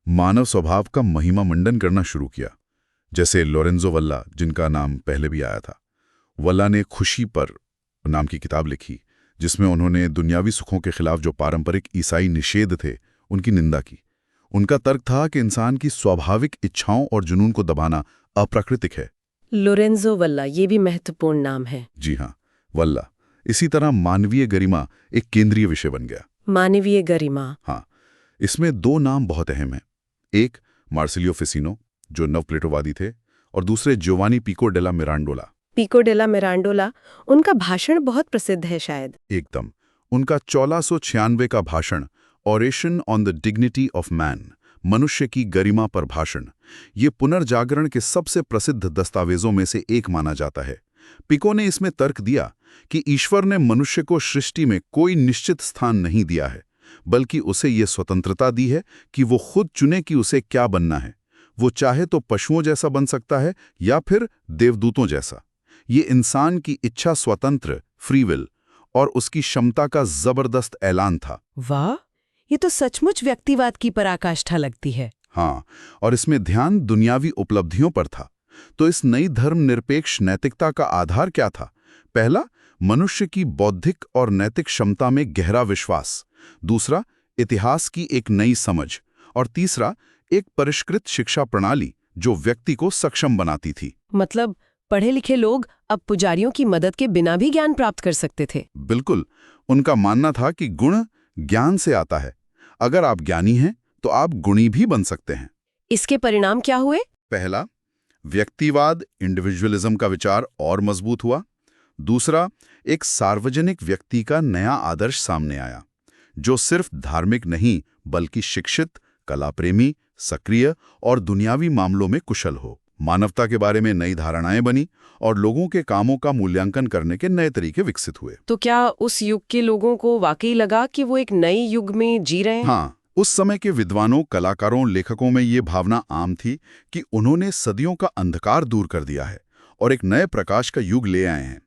मानव स्वभाव का महिमा मंडन करना शुरू किया। जैसे लोरेंजो वल्ला, जिनका नाम पहले भी आया था। वल्ला ने खुशी पर नाम की किताब लिखी, जिसमें उन्होंने दुनियावी सुखों के खिलाफ जो पारंपरिक ईसाई निषेध थे उनकी निंदा की। उनका तर्क था कि इंसान की स्वाभाविक इच्छाओं और जुनून को दबाना अप्राकृतिक है। लोरेंजो वल्ला, ये भी महत्वपूर्ण नाम है। जी हाँ, वल्ला। इसी तरह मानवीय गरिमा एक केंद्रीय विषय बन गया। मानवीय गरिमा। हाँ, इसमें दो नाम बहुत अहम हैं। एक मार्सिलियो फिसिनो, जो नवप्लेटोवादी थे, और दूसरे जोवानी पिको डेला मिरांडोला। पिको डेला मिरांडोला, उनका भाषण बहुत प्रसिद्ध है शायद। एकदम। उनका 1496 का भाषण oration on the dignity of man, मनुष्य की गरिमा पर भाषण, ये पुनर्जागरण के सबसे प्रसिद्ध दस्तावेजों में से एक माना जाता है। पिको ने इसमें तर्क दिया कि ईश्वर ने मनुष्य को सृष्टि में कोई निश्चित स्थान नहीं दिया है, बल्कि उसे ये स्वतंत्रता दी है कि वो खुद चुने कि उसे क्या बनना है। वो चाहे तो पशुओं जैसा बन सकता है या फिर देवदूतों जैसा। ये इंसान की इच्छा स्वतंत्र, फ्री विल, और उसकी क्षमता का जबरदस्त ऐलान था। वाह, ये तो सचमुच व्यक्तिवाद की पराकाष्ठा लगती है। हाँ, और इसमें ध्यान दुनियावी उपलब्धियों पर था। तो इस नई धर्मनिरपेक्ष नैतिकता का आधार क्या था? पहला, मनुष्य की बौद्धिक और नैतिक क्षमता में गहरा विश्वास। दूसरा, इतिहास की एक नई समझ। और तीसरा, एक परिष्कृत शिक्षा प्रणाली जो व्यक्ति को सक्षम बनाती थी। मतलब पढ़े लिखे लोग अब पुजारियों की मदद के बिना भी ज्ञान प्राप्त कर सकते थे। बिल्कुल। उनका मानना था कि गुण ज्ञान से आता है। अगर आप ज्ञानी हैं तो आप गुणी भी बन सकते हैं। इसके परिणाम क्या हुए? पहला, व्यक्तिवाद, इंडिविजुअलिज्म का विचार और मजबूत हुआ। दूसरा, एक सार्वजनिक व्यक्ति का नया आदर्श सामने आया, जो सिर्फ धार्मिक नहीं बल्कि शिक्षित, कलाप्रेमी, सक्रिय और दुनियावी मामलों में कुशल हो। मानवता के बारे में नई धारणाएं बनी और लोगों के कामों का मूल्यांकन करने के नए तरीके विकसित हुए। तो क्या उस युग के लोगों को वाकई लगा कि वो एक नए युग में जी रहे हैं? हाँ, उस समय के विद्वानों, कलाकारों, लेखकों में ये भावना आम थी कि उन्होंने सदियों का अंधकार दूर कर दिया है और एक नए प्रकाश का युग ले आए हैं।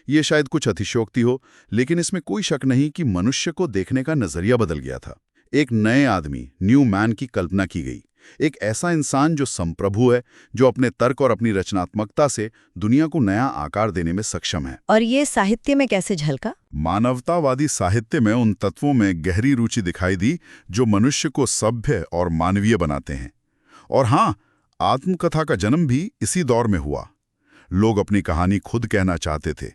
ये शायद कुछ अतिशयोक्ति हो, लेकिन इसमें कोई शक नहीं कि मनुष्य को देखने का नजरिया बदल गया था। एक नए आदमी, न्यू मैन की कल्पना की गई। एक ऐसा इंसान जो संप्रभु है, जो अपने तर्क और अपनी रचनात्मकता से दुनिया को नया आकार देने में सक्षम है। और ये साहित्य में कैसे झलका? मानवतावादी साहित्य में उन तत्वों में गहरी रुचि दिखाई दी जो मनुष्य को सभ्य और मानवीय बनाते हैं। और हाँ, आत्मकथा का जन्म भी इसी दौर में हुआ। लोग अपनी कहानी खुद कहना चाहते थे।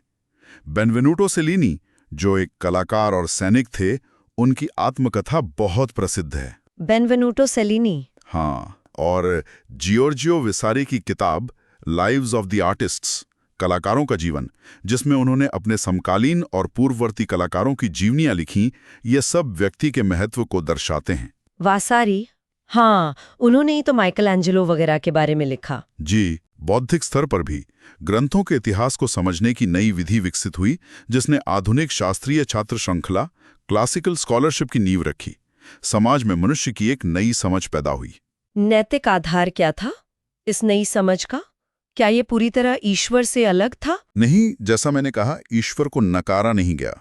बेनवेनुटो सेलिनी, जो एक कलाकार और सैनिक थे, उनकी आत्मकथा बहुत प्रसिद्ध है। बेनवेनुटो सेलिनी? हाँ, और जियोर्जियो विसारी की किताब लाइव्स ऑफ द आर्टिस्ट्स, कलाकारों का जीवन, जिसमें उन्होंने अपने समकालीन और पूर्ववर्ती कलाकारों की जीवनियां लिखीं, ये सब व्यक्ति के महत्व को दर्शाते हैं। वासारी? हाँ, उन्होंने ही तो माइकल एंजेलो वगैरह के बारे में लिखा। जी, बौद्धिक स्तर पर भी ग्रंथों के इतिहास को समझने की नई विधि विकसित हुई, जिसने आधुनिक शास्त्रीय छात्र श्रृंखला, क्लासिकल स्कॉलरशिप की नींव रखी। समाज में मनुष्य की एक नई समझ पैदा हुई। नैतिक आधार क्या था इस नई समझ का? क्या ये पूरी तरह ईश्वर से अलग था? नहीं, जैसा मैंने कहा, ईश्वर को नकारा नहीं गया,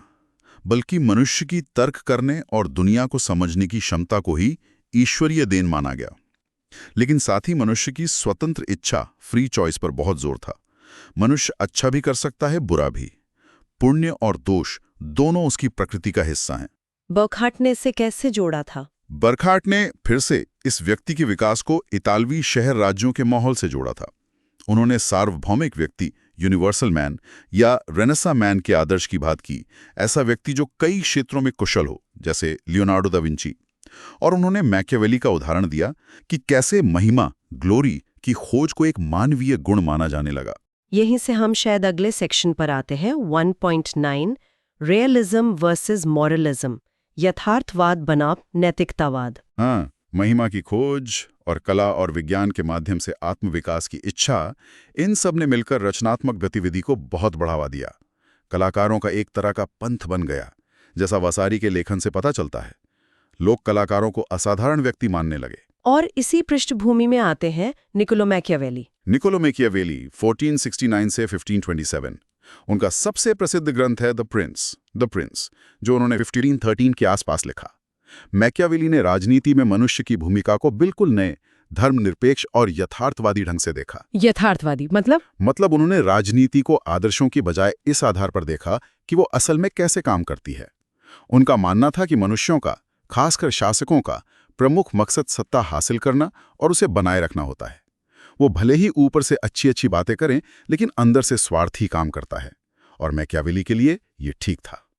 बल्कि मनुष्य की तर्क करने और दुनिया को समझने की क्षमता को ही ईश्वरीय देन माना गया। लेकिन साथ ही मनुष्य की स्वतंत्र इच्छा, फ्री चॉइस पर बहुत जोर था। मनुष्य अच्छा भी कर सकता है, बुरा भी। पुण्य और दोष दोनों उसकी प्रकृति का हिस्सा हैं। बर्कहार्ट ने इसे कैसे जोड़ा था? बर्कहार्ट ने फिर से इस व्यक्ति के विकास को इतालवी शहर राज्यों के माहौल से जोड़ा था। उन्होंने सार्वभौमिक व्यक्ति, यूनिवर्सल मैन या रेनेसा मैन के आदर्श की बात की, ऐसा व्यक्ति जो कई क्षेत्रों में कुशल हो, जैसे लियोनार्डो दा विंची। और उन्होंने मैकियावेली का उदाहरण दिया कि कैसे महिमा, ग्लोरी की खोज को एक मानवीय गुण माना जाने लगा। यहीं से हम शायद अगले सेक्शन पर आते हैं, 1.9, रियलिज्म वर्सेस मॉरलिज्म, यथार्थवाद बनाम नैतिकतावाद। हाँ, महिमा की खोज और कला और विज्ञान के माध्यम से आत्मविकास की इच्छा, इन सब ने मिलकर रचनात्मक गतिविधि को बहुत बढ़ावा दिया। कलाकारों का एक तरह का पंथ बन गया, जैसा वासारी के लेखन से पता चलता है। लोग कलाकारों को असाधारण व्यक्ति मानने लगे। और इसी पृष्ठभूमि में आते हैं निकोलो मैकियावेली। निकोलो मैकियावेली 1469 से 1527। उनका सबसे प्रसिद्ध ग्रंथ है द प्रिंस, जो उन्होंने 1513 के आसपास लिखा। मैकियावेली ने राजनीति में मनुष्य की भूमिका को बिल्कुल नए, धर्मनिरपेक्ष और यथार्थवादी ढंग से देखा। यथार्थवादी मतलब उन्होंने राजनीति को आदर्शों की बजाय इस आधार पर देखा कि वो असल में कैसे काम करती है। उनका मानना था कि मनुष्यों का, खासकर शासकों का, प्रमुख मकसद सत्ता हासिल करना और उसे बनाए रखना होता है। वो भले ही ऊपर से अच्छी अच्छी बातें करें, लेकिन अंदर से स्वार्थी काम करता है। और मैकियावेली के लिए ये ठीक था।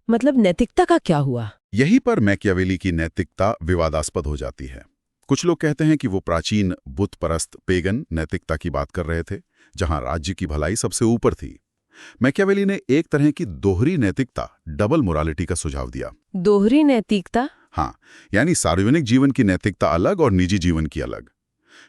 मतलब नैतिकता का क्या हुआ? यहीं पर मैकियावेली की नैतिकता विवादास्पद हो जाती है। कुछ लोग कहते हैं कि वो प्राचीन बुत परस्त पेगन नैतिकता की बात कर रहे थे, जहां राज्य की भलाई सबसे ऊपर थी। मैकियावेली ने एक तरह की दोहरी नैतिकता, डबल मोरालिटी का सुझाव दिया। दोहरी नैतिकता? हाँ, यानी सार्वजनिक जीवन की नैतिकता अलग और निजी जीवन की अलग।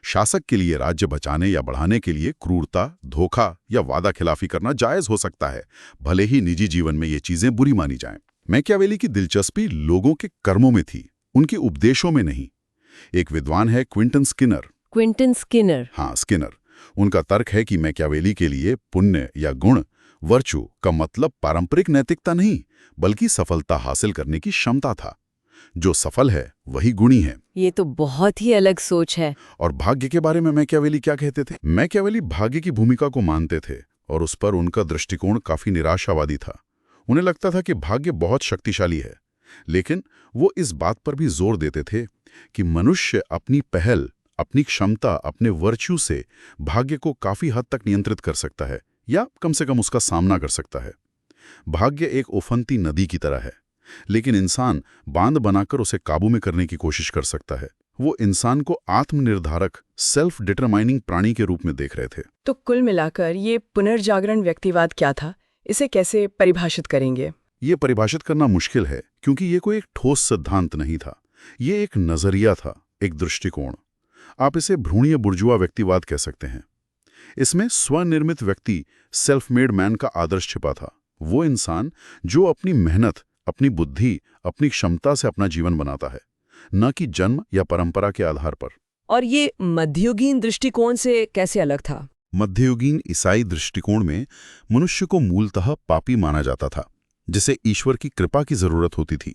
शासक के लिए राज्य बचाने या बढ़ाने के लिए क्रूरता, धोखा या वादा खिलाफी करना जायज हो सकता है, भले ही निजी जीवन में ये चीजें बुरी मानी जाएं। मैकियावेली की दिलचस्पी लोगों के कर्मों में थी, उनके उपदेशों में नहीं। एक विद्वान है क्विंटन स्किनर। हाँ, स्किनर। उनका तर्क है कि मैकियावेली के लिए पुण्य या गुण, वर्चू का मतलब पारंपरिक नैतिकता नहीं, बल्कि सफलता हासिल करने की क्षमता था। जो सफल है वही गुणी है। ये तो बहुत ही अलग सोच है। और भाग्य के बारे में मैकियावेली क्या कहते थे? मैकियावेली भाग्य की भूमिका को मानते थे और उस पर उनका दृष्टिकोण काफी निराशावादी था। उन्हें लगता था कि भाग्य बहुत शक्तिशाली है, लेकिन वो इस बात पर भी जोर देते थे कि मनुष्य अपनी पहल, अपनी क्षमता, अपने वर्च्यू से भाग्य को काफी हद तक नियंत्रित कर सकता है, या कम से कम उसका सामना कर सकता है। भाग्य एक उफनती नदी की तरह है, लेकिन इंसान बांध बनाकर उसे काबू में करने की कोशिश कर सकता है। वो इंसान को आत्मनिर्धारक, सेल्फ डिटरमाइनिंग प्राणी के रूप में देख रहे थे। तो कुल मिलाकर ये पुनर्जागरण व्यक्तिवाद क्या था? इसे कैसे परिभाषित करेंगे? ये परिभाषित करना मुश्किल है, क्योंकि ये कोई एक ठोस सिद्धांत नहीं था। ये एक नजरिया था, एक दृष्टिकोण। आप इसे भ्रूणीय बुर्जुआ व्यक्तिवाद कह सकते हैं। इसमें स्वनिर्मित व्यक्ति, सेल्फ मेड मैन का आदर्श छिपा था। वो इंसान जो अपनी मेहनत, अपनी बुद्धि, अपनी क्षमता से अपना जीवन बनाता है, न कि जन्म या परंपरा के आधार पर। और ये मध्ययुगीन दृष्टिकोण से कैसे अलग था? मध्ययुगीन ईसाई दृष्टिकोण में मनुष्य को मूलतः पापी माना जाता था, जिसे ईश्वर की कृपा की जरूरत होती थी,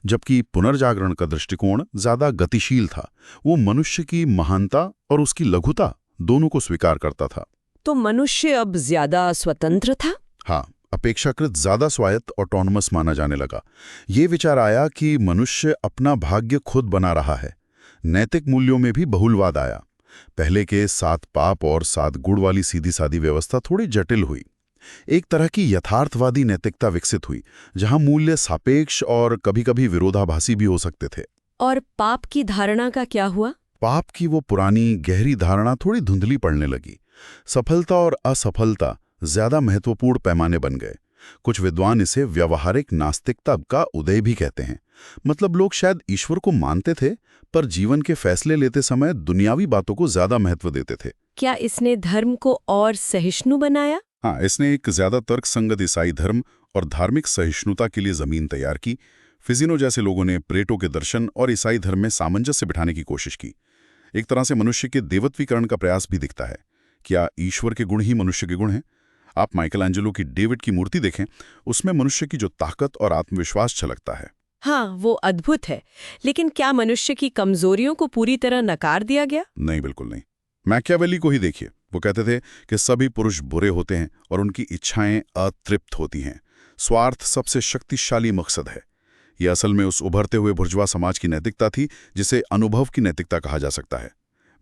जबकि पुनर्जागरण का दृष्टिकोण ज्यादा गतिशील था। वो मनुष्य की महानता और उसकी लघुता दोनों को स्वीकार करता था। तो मनुष्य अब ज्यादा स्वतंत्र था? हाँ, अपेक्षाकृत ज्यादा स्वायत्त, ऑटोनमस माना जाने लगा। ये विचार आया कि मनुष्य अपना भाग्य खुद बना रहा है। नैतिक मूल्यों में भी बहुलवाद आया। पहले के 7 पाप और 7 गुण वाली सीधी सादी व्यवस्था थोड़ी जटिल हुई। एक तरह की यथार्थवादी नैतिकता विकसित हुई, जहां मूल्य सापेक्ष और कभी-कभी विरोधाभासी भी हो सकते थे। और पाप की धारणा का क्या हुआ? पाप की वो पुरानी गहरी धारणा थोड़ी धुंधली पड़ने लगी। सफलता और असफलता ज्यादा महत्वपूर्ण पैमाने बन गए। कुछ विद्वान इसे व्यावहारिक नास्तिकता का उदय भी कहते हैं। मतलब लोग शायद ईश्वर को मानते थे, पर जीवन के फैसले लेते समय दुनियावी बातों को ज्यादा महत्व देते थे। क्या इसने धर्म को और सहिष्णु बनाया? हाँ, इसने एक ज्यादा तर्कसंगत ईसाई धर्म और धार्मिक सहिष्णुता के लिए जमीन तैयार की। फिजिनो जैसे लोगों ने प्लेटो के दर्शन और ईसाई धर्म में सामंजस्य बिठाने की कोशिश की। एक तरह से मनुष्य के देवत्वीकरण का प्रयास भी दिखता है। क्या ईश्वर के गुण ही मनुष्य के गुण हैं? आप माइकल एंजेलो की डेविड की मूर्ति देखें, उसमें मनुष्य की जो ताकत और आत्मविश्वास झलकता है। हाँ, वो अद्भुत है। लेकिन क्या मनुष्य की कमजोरियों को पूरी तरह नकार दिया गया? नहीं, बिल्कुल नहीं। मैकियावेली को ही देखिए, वो कहते थे कि सभी पुरुष बुरे होते हैं और उनकी इच्छाएं अतृप्त होती हैं। स्वार्थ सबसे शक्तिशाली मकसद है। ये असल में उस उभरते हुए बुर्जुआ समाज की नैतिकता थी जिसे अनुभव की नैतिकता कहा जा सकता है।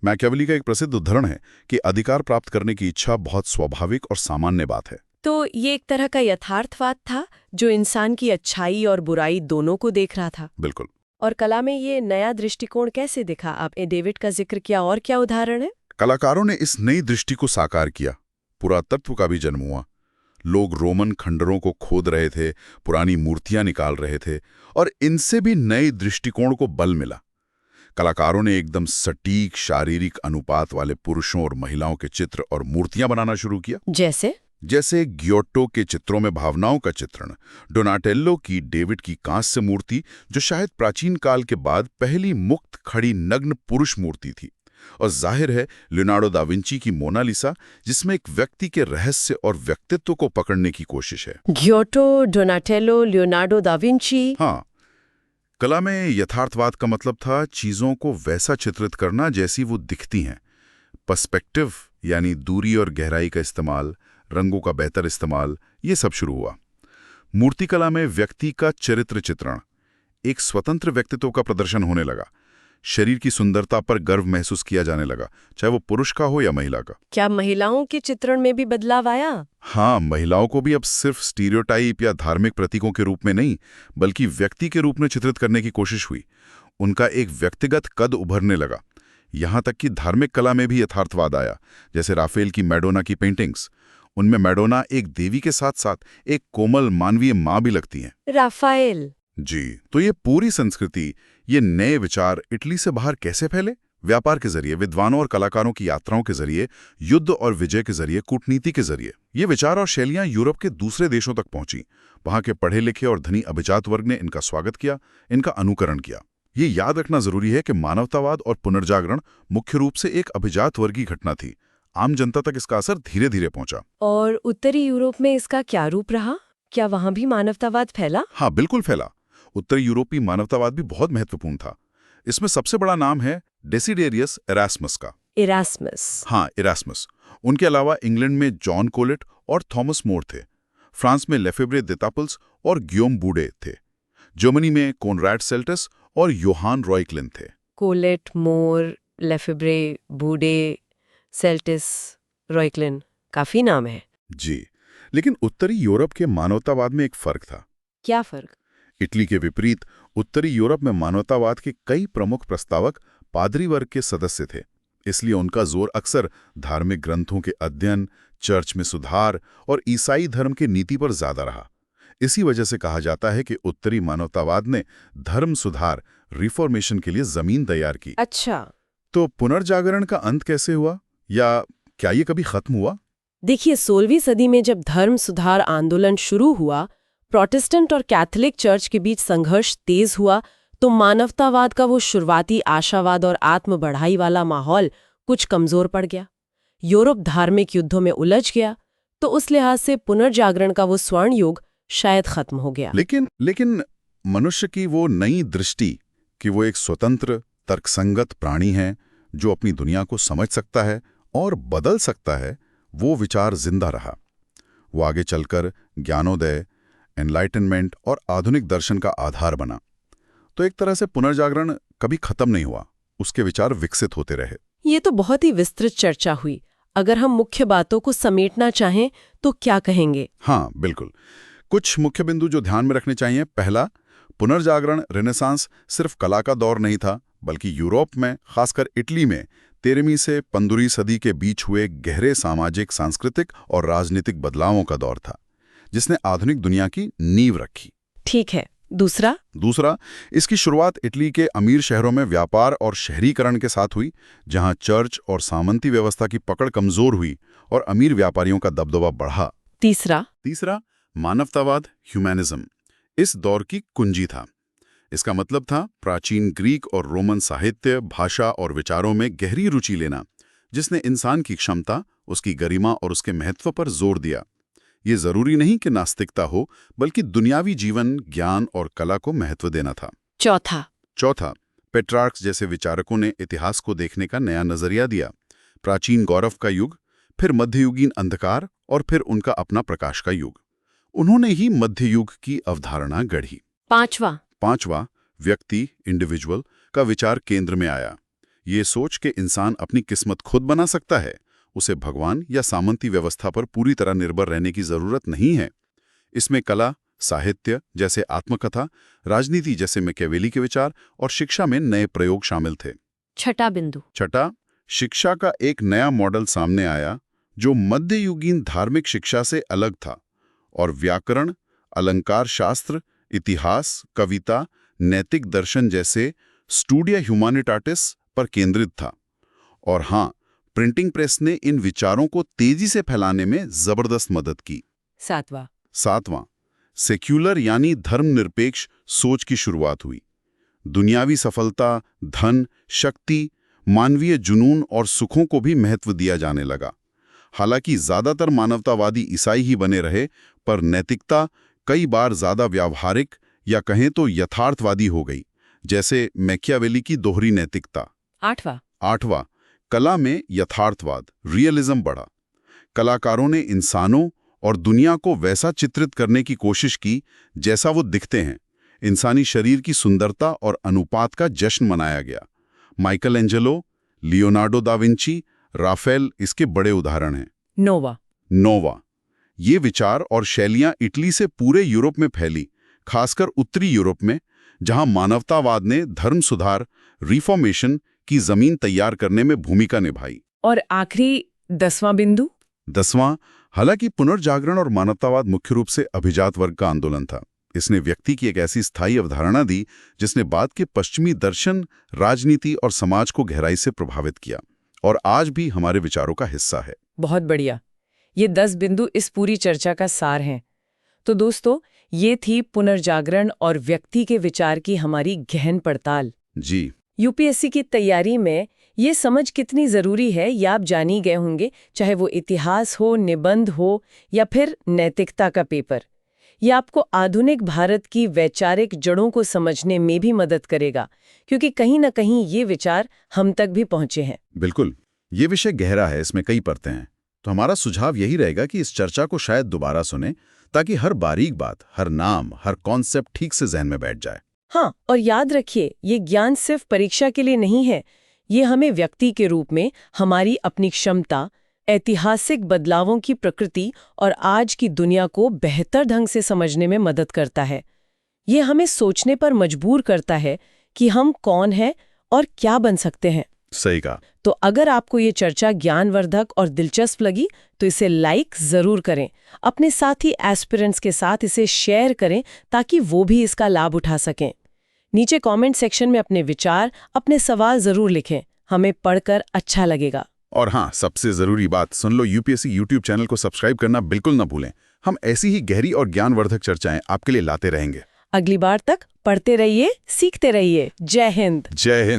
मैकियावेली का एक प्रसिद्ध उदाहरण है कि अधिकार प्राप्त करने की इच्छा बहुत स्वाभाविक और सामान्य बात है। तो ये एक तरह का यथार्थवाद था जो इंसान की अच्छाई और बुराई दोनों को देख रहा था। बिल्कुल। और कला में ये नया दृष्टिकोण कैसे दिखा? आपने डेविड का जिक्र किया, और क्या उदाहरण है? कलाकारों ने इस नई दृष्टि को साकार किया। पुरातत्व का भी जन्म हुआ। लोग रोमन खंडरों को खोद रहे थे, पुरानी मूर्तियां निकाल रहे थे और इनसे भी नए दृष्टिकोण को बल मिला। कलाकारों ने एकदम सटीक शारीरिक अनुपात वाले पुरुषों और महिलाओं के चित्र और मूर्तियां बनाना शुरू किया। जैसे गियोट्टो के चित्रों में भावनाओं का चित्रण, डोनाटेल्लो की डेविड की कांस्य मूर्ति जो शायद प्राचीन काल के बाद पहली मुक्त खड़ी नग्न पुरुष मूर्ति थी, और जाहिर है लियोनार्डो दा विंची की मोनालिसा जिसमें एक व्यक्ति के रहस्य और व्यक्तित्व को पकड़ने की कोशिश है। गियोट्टो, डोनाटेल्लो, लियोनार्डो दा विंची। हाँ, कला में यथार्थवाद का मतलब था चीजों को वैसा चित्रित करना जैसी वो दिखती हैं। पर्सपेक्टिव यानी दूरी और गहराई का इस्तेमाल, रंगों का बेहतर इस्तेमाल, ये सब शुरू हुआ। मूर्तिकला में व्यक्ति का चरित्र चित्रण, एक स्वतंत्र व्यक्तित्व का प्रदर्शन होने लगा। शरीर की सुंदरता पर गर्व महसूस किया जाने लगा, चाहे वो पुरुष का हो या महिला का। क्या महिलाओं के चित्रण में भी बदलाव आया? हाँ, महिलाओं को भी अब सिर्फ स्टीरियोटाइप या धार्मिक प्रतीकों के रूप में नहीं, बल्कि व्यक्ति के रूप में चित्रित करने की कोशिश हुई। उनका एक व्यक्तिगत कद उभरने लगा। यहाँ तक कि धार्मिक कला में भी यथार्थवाद आया, जैसे राफेल की मैडोना की पेंटिंग्स। उनमें मैडोना एक देवी के साथ साथ एक कोमल मानवीय माँ भी लगती हैं। राफेल जी, तो ये पूरी संस्कृति, ये नए विचार इटली से बाहर कैसे फैले? व्यापार के जरिए, विद्वानों और कलाकारों की यात्राओं के जरिए, युद्ध और विजय के जरिए, कूटनीति के जरिए। ये विचार और शैलियां यूरोप के दूसरे देशों तक पहुंची। वहां के पढ़े लिखे और धनी अभिजात वर्ग ने इनका स्वागत किया, इनका अनुकरण किया। ये याद रखना जरूरी है कि मानवतावाद और पुनर्जागरण मुख्य रूप से एक अभिजात वर्गीय घटना थी। आम जनता तक इसका असर धीरे धीरे पहुंचा। और उत्तरी यूरोप में इसका क्या रूप रहा? क्या वहां भी मानवतावाद फैला? हाँ, बिल्कुल फैला। उत्तरी यूरोपीय मानवतावाद भी बहुत महत्वपूर्ण था। इसमें सबसे बड़ा नाम है डेसिडेरियस इरास्मस का। इरास्मस? हाँ, इरास्मस। उनके अलावा इंग्लैंड में जॉन कोलेट और थॉमस मोर थे। फ्रांस में लेफेब्रे देतापल्स और गियोम बूडे थे। जर्मनी में कोनराड सेल्टस और योहान रॉयक्लिन थे। कोलेट, मोर, लेफेब्रे, बूडे, सेल्टिस, रॉयक्लिन, काफी नाम है। जी, लेकिन उत्तरी यूरोप के मानवतावाद में एक फर्क था। क्या फर्क? इटली के विपरीत उत्तरी यूरोप में मानवतावाद के कई प्रमुख प्रस्तावक पादरी वर्ग के सदस्य थे। इसलिए उनका जोर अक्सर धार्मिक ग्रंथों के अध्ययन, चर्च में सुधार और ईसाई धर्म के नीति पर ज्यादा रहा। इसी वजह से कहा जाता है कि उत्तरी मानवतावाद ने धर्म सुधार, रिफॉर्मेशन के लिए जमीन तैयार की। अच्छा, तो पुनर्जागरण का अंत कैसे हुआ, या क्या ये कभी खत्म हुआ? देखिए, 16वीं सदी में जब धर्म सुधार आंदोलन शुरू हुआ, प्रोटेस्टेंट और कैथोलिक चर्च के बीच संघर्ष तेज हुआ, तो मानवतावाद का वो शुरुआती आशावाद और आत्म बढ़ाई वाला माहौल कुछ कमजोर पड़ गया। यूरोप धार्मिक युद्धों में उलझ गया, तो उस लिहाज से पुनर्जागरण का वो स्वर्ण युग शायद खत्म हो गया। लेकिन मनुष्य की वो नई दृष्टि कि वो एक स्वतंत्र, तर्कसंगत प्राणी है जो अपनी दुनिया को समझ सकता है और बदल सकता है, वो विचार जिंदा रहा। वो आगे चलकर ज्ञानोदय, एनलाइटनमेंट और आधुनिक दर्शन का आधार बना। तो एक तरह से पुनर्जागरण कभी खत्म नहीं हुआ, उसके विचार विकसित होते रहे। ये तो बहुत ही विस्तृत चर्चा हुई। अगर हम मुख्य बातों को समेटना चाहें तो क्या कहेंगे? हाँ, बिल्कुल। कुछ मुख्य बिंदु जो ध्यान में रखने चाहिए। पहला, पुनर्जागरण रेनेसांस सिर्फ कला का दौर नहीं था, बल्कि यूरोप में, खासकर इटली में 13वीं से 15वीं सदी के बीच हुए गहरे सामाजिक, सांस्कृतिक और राजनीतिक बदलावों का दौर था, जिसने आधुनिक दुनिया की नींव रखी। ठीक है। दूसरा, इसकी शुरुआत इटली के अमीर शहरों में व्यापार और शहरीकरण के साथ हुई, जहां चर्च और सामंती व्यवस्था की पकड़ कमजोर हुई और अमीर व्यापारियों का दबदबा बढ़ा। तीसरा, मानवतावाद, ह्यूमैनिज्म, इस दौर की कुंजी था। इसका मतलब था प्राचीन ग्रीक और रोमन साहित्य, भाषा और विचारों में गहरी रुचि लेना, जिसने इंसान की क्षमता, उसकी गरिमा और उसके महत्व पर जोर दिया। ये जरूरी नहीं कि नास्तिकता हो, बल्कि दुनियावी जीवन, ज्ञान और कला को महत्व देना था। चौथा, पेट्रार्क्स जैसे विचारकों ने इतिहास को देखने का नया नजरिया दिया। प्राचीन गौरव का युग, फिर मध्ययुगीन अंधकार और फिर उनका अपना प्रकाश का युग। उन्होंने ही मध्य युग की अवधारणा गढ़ी। पांचवा व्यक्ति, इंडिविजुअल का विचार केंद्र में आया। ये सोच के इंसान अपनी किस्मत खुद बना सकता है, उसे भगवान या सामंती व्यवस्था पर पूरी तरह निर्भर रहने की जरूरत नहीं है। इसमें कला, साहित्य जैसे आत्मकथा, राजनीति जैसे मैकियावेली के विचार और शिक्षा में नए प्रयोग शामिल थे। छठा, शिक्षा का एक नया मॉडल सामने आया जो मध्ययुगीन धार्मिक शिक्षा से अलग था और व्याकरण, अलंकार शास्त्र, इतिहास, कविता, नैतिक दर्शन जैसे स्टूडिया ह्यूमैनिटाटिस पर केंद्रित था। और हाँ, प्रिंटिंग प्रेस ने इन विचारों को तेजी से फैलाने में जबरदस्त मदद की। सातवां, सेक्युलर यानी धर्मनिरपेक्ष सोच की शुरुआत हुई। दुनियावी सफलता, धन, शक्ति, मानवीय जुनून और सुखों को भी महत्व दिया जाने लगा। हालांकि ज्यादातर मानवतावादी ईसाई ही बने रहे, पर नैतिकता कई बार ज्यादा व्यावहारिक या कहें तो यथार्थवादी हो गई, जैसे मैकियावेली की दोहरी नैतिकता। आठवां, कला में यथार्थवाद, रियलिज्म बढ़ा। कलाकारों ने इंसानों और दुनिया को वैसा चित्रित करने की कोशिश की जैसा वो दिखते हैं। इंसानी शरीर की सुंदरता और अनुपात का जश्न मनाया गया। Michelangelo, Leonardo da Vinci, Raphael इसके बड़े उदाहरण हैं। नौवां, ये विचार और शैलियां इटली से पूरे यूरोप में फैली, खासकर उत्तरी यूरोप में, जहां मानवतावाद ने धर्म सुधार, रिफॉर्मेशन की जमीन तैयार करने में भूमिका निभाई। और आखिरी 10वां बिंदु? 10वां, हालांकि पुनर्जागरण और मानवतावाद मुख्य रूप से अभिजात वर्ग का आंदोलन था। इसने व्यक्ति की एक ऐसी स्थायी अवधारणा दी जिसने बाद के पश्चिमी दर्शन, राजनीति और समाज को गहराई से प्रभावित किया और आज भी हमारे विचारों का हिस्सा है। बहुत बढ़िया। ये 10 बिंदु इस पूरी चर्चा का सार हैं। तो दोस्तों, ये थी पुनर्जागरण और व्यक्ति के विचार की हमारी गहन पड़ताल। जी। यूपीएससी की तैयारी में ये समझ कितनी जरूरी है ये आप जान ही गए होंगे, चाहे वो इतिहास हो, निबंध हो या फिर नैतिकता का पेपर। ये आपको आधुनिक भारत की वैचारिक जड़ों को समझने में भी मदद करेगा, क्योंकि कहीं ना कहीं ये विचार हम तक भी पहुंचे हैं। बिल्कुल, ये विषय गहरा है, इसमें कई परतें हैं। तो हमारा सुझाव यही रहेगा कि इस चर्चा को शायद दोबारा सुने, ताकि हर बारीक बात, हर नाम, हर कॉन्सेप्ट ठीक से जहन में बैठ जाए। हाँ, और याद रखिए, ये ज्ञान सिर्फ परीक्षा के लिए नहीं है। ये हमें व्यक्ति के रूप में हमारी अपनी क्षमता, ऐतिहासिक बदलावों की प्रकृति और आज की दुनिया को बेहतर ढंग से समझने में मदद करता है। ये हमें सोचने पर मजबूर करता है कि हम कौन हैं और क्या बन सकते हैं। सही कहा। तो अगर आपको ये चर्चा ज्ञानवर्धक और दिलचस्प लगी तो इसे लाइक जरूर करें। अपने साथी एस्पिरेंट्स के साथ इसे शेयर करें ताकि वो भी इसका लाभ उठा सकें। नीचे कमेंट सेक्शन में अपने विचार, अपने सवाल जरूर लिखें, हमें पढ़कर अच्छा लगेगा। और हाँ, सबसे जरूरी बात, सुन लो यूपीएससी यूट्यूब चैनल को सब्सक्राइब करना बिल्कुल ना भूलें। हम ऐसी ही गहरी और ज्ञानवर्धक चर्चाएं आपके लिए लाते रहेंगे। अगली बार तक पढ़ते रहिए, सीखते रहिए। जय हिंद। जय हिंद।